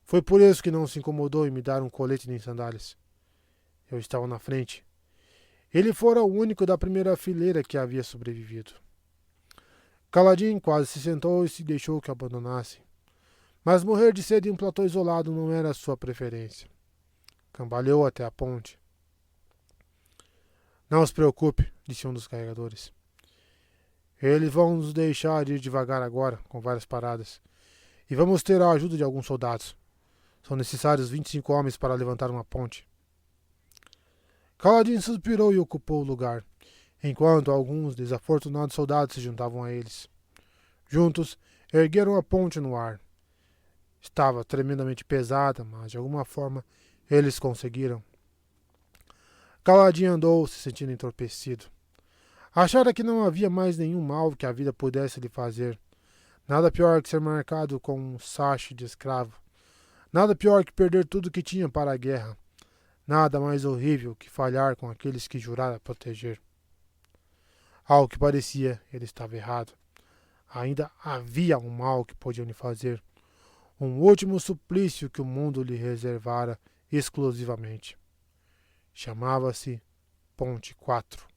Foi por isso que não se incomodou em me dar um colete nem sandálias. Eu estava na frente. Ele fora o único da primeira fileira que havia sobrevivido. Kaladin quase se sentou e se deixou que abandonassem. Mas morrer de sede em um platô isolado não era sua preferência. Cambaleou até a ponte. Não se preocupe, disse um dos carregadores. Eles vão nos deixar ir devagar agora, com várias paradas. E vamos ter a ajuda de alguns soldados. São necessários 25 homens para levantar uma ponte. Kaladin suspirou e ocupou o lugar, enquanto alguns desafortunados soldados se juntavam a eles. Juntos, ergueram a ponte no ar. Estava tremendamente pesada, mas de alguma forma eles conseguiram. Kaladin andou, se sentindo entorpecido. Achara que não havia mais nenhum mal que a vida pudesse lhe fazer. Nada pior que ser marcado com um sache de escravo. Nada pior que perder tudo que tinha para a guerra. Nada mais horrível que falhar com aqueles que jurara proteger. Ao que parecia, ele estava errado. Ainda havia um mal que podiam lhe fazer. Um último suplício que o mundo lhe reservara exclusivamente. Chamava-se Ponte 4.